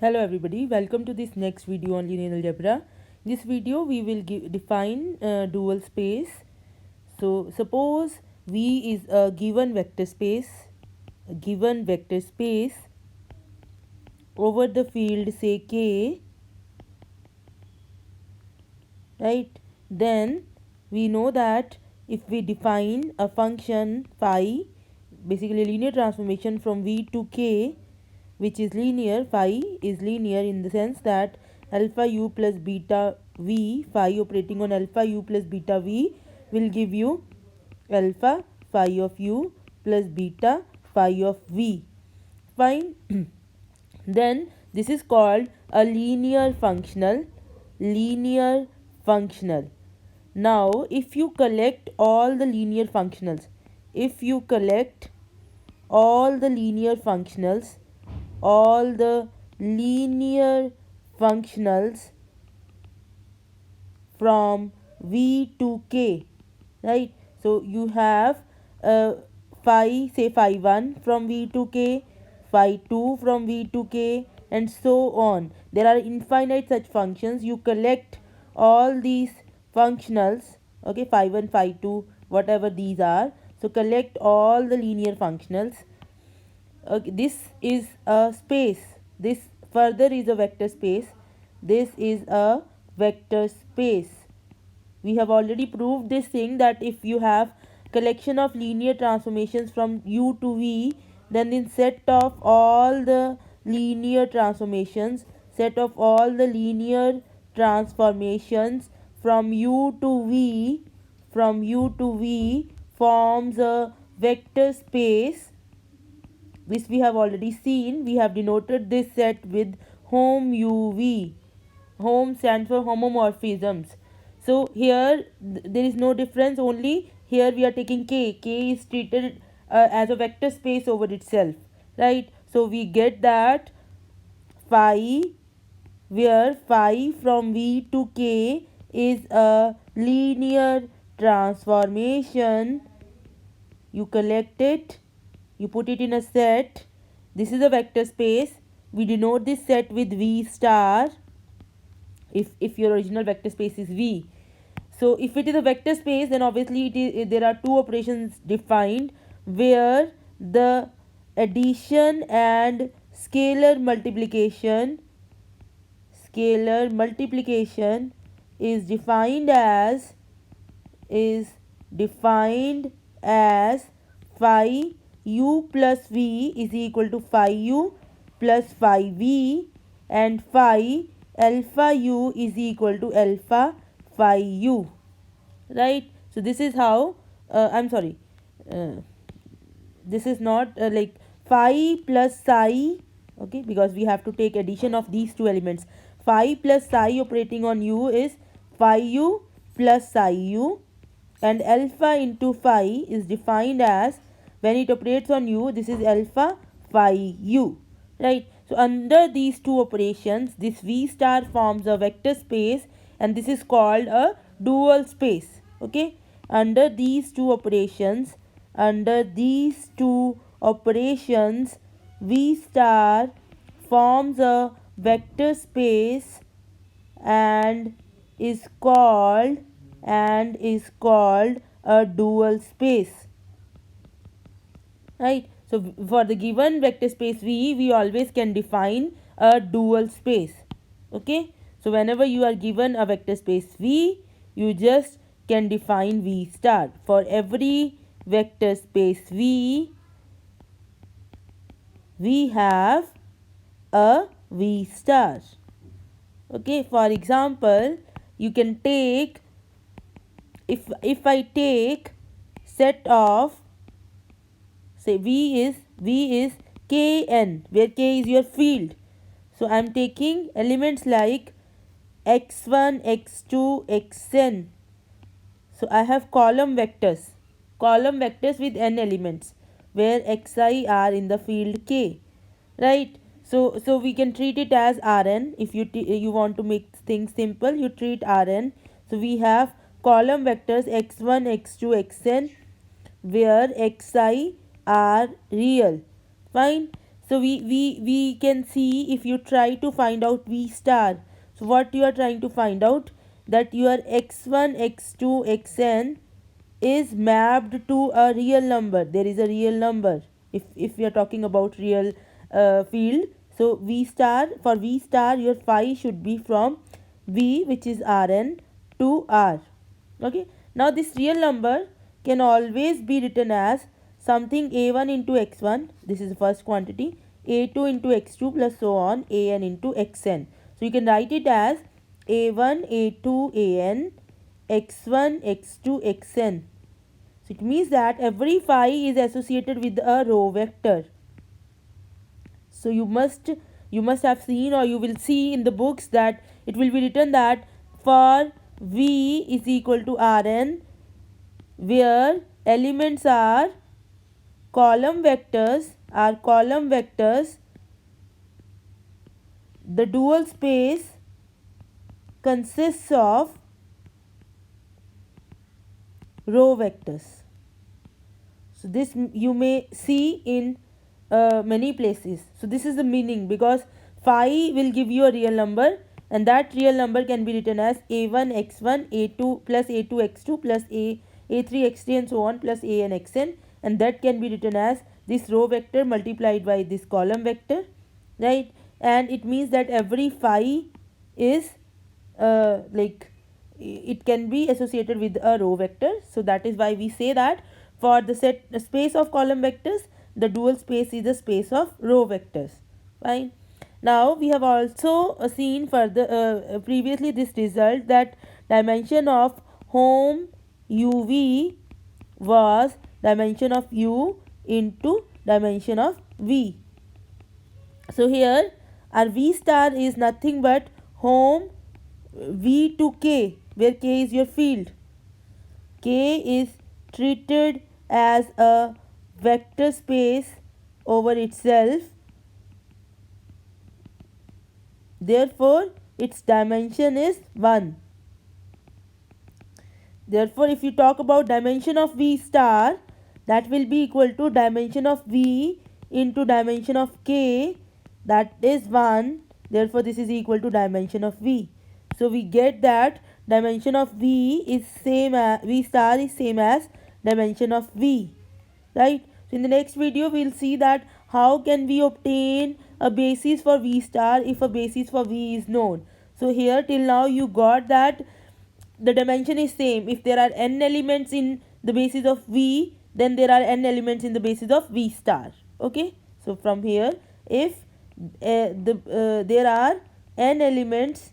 Hello everybody, welcome to this next video on linear algebra. In this video we will define dual space. So suppose V is a given vector space, over the field say K, right? Then we know that if we define a function phi, basically a linear transformation from V to K, which is linear, phi is linear in the sense that alpha u plus beta v, phi operating on alpha u plus beta v will give you alpha phi of u plus beta phi of v. Fine. Then this is called a linear functional. Now if you collect all the linear functionals, all the linear functionals from V to K, right? So you have phi, say phi 1 from V to K, phi 2 from V to K, and so on. There are infinite such functions. You collect all these functionals, okay, phi 1, phi 2, whatever these are. So collect all the linear functionals. Okay, this is a space. This further is a vector space. This is a vector space. We have already proved this thing, that if you have collection of linear transformations from U to V, then in set of all the linear transformations from U to V forms a vector space. This we have already seen. We have denoted this set with hom uv. Hom stands for homomorphisms. So here there is no difference, only here we are taking k. K is treated as a vector space over itself, right? So we get that phi, where phi from V to K is a linear transformation. You collect it, you put it in a set. This is a vector space. We denote this set with V star if your original vector space is V. So if it is a vector space, then obviously there are two operations defined where the addition and scalar multiplication is defined as phi u plus v is equal to phi u plus phi v, and phi alpha u is equal to alpha phi u, right? So this is how this is not like phi plus psi, okay, because we have to take addition of these two elements. Phi plus psi operating on u is phi u plus psi u, and alpha into phi is defined as, when it operates on u, this is alpha phi u, right? So under these two operations, this V star forms a vector space, and this is called a dual space, okay? Under these two operations, V star forms a vector space and is called a dual space, right? So for the given vector space V, we always can define a dual space, okay? So whenever you are given a vector space V, you just can define V star. For every vector space V, we have a V star, okay? For example, you can take, if I take set of, say V is Kn, where K is your field. So I am taking elements like x1, x2, xn. So I have column vectors with n elements, where xi are in the field K, right? So we can treat it as Rn. If you want to make things simple, you treat Rn. So we have column vectors x1, x2, xn, where xi are real. Fine. So we can see, if you try to find out v star, so what you are trying to find out, that your x1 x2 xn is mapped to a real number. There is a real number if we are talking about real field. So v star, for v star your phi should be from v, which is Rn, to R. Okay, now this real number can always be written as something a1 into x1, this is the first quantity, a2 into x2 plus so on, an into xn. So you can write it as a1 a2 an x1 x2 xn. So it means that every phi is associated with a row vector. So you must have seen, or you will see in the books, that it will be written that for v is equal to Rn, where elements are column vectors, the dual space consists of row vectors. So this you may see in many places. So this is the meaning, because phi will give you a real number, and that real number can be written as a1 x1 a2 plus a2 x2 plus a3 x3 and so on plus an xn, and that can be written as this row vector multiplied by this column vector, right? And it means that every phi is like it can be associated with a row vector. So that is why we say that for the space of column vectors, the dual space is the space of row vectors. Fine. Now we have also seen further previously this result, that dimension of home uv was dimension of u into dimension of v. So here our v star is nothing but home v to k, where k is your field. K is treated as a vector space over itself, therefore its dimension is 1. Therefore if you talk about dimension of v star, that will be equal to dimension of v into dimension of k, that is 1. Therefore this is equal to dimension of v. So we get that dimension of v is same as v star is same as dimension of v, right? So in the next video we will see that how can we obtain a basis for v star if a basis for v is known. So here till now you got that the dimension is same. If there are n elements in the basis of v, then there are n elements in the basis of v star. Okay, so from here, if there are n elements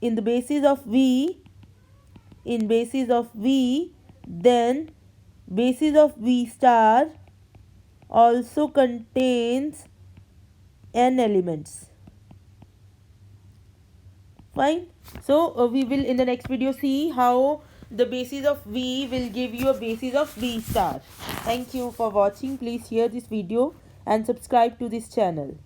in the basis of v, then basis of v star also contains n elements. Fine. So we will in the next video see how the basis of v will give you a basis of v star. Thank you for watching. Please share this video and subscribe to this channel.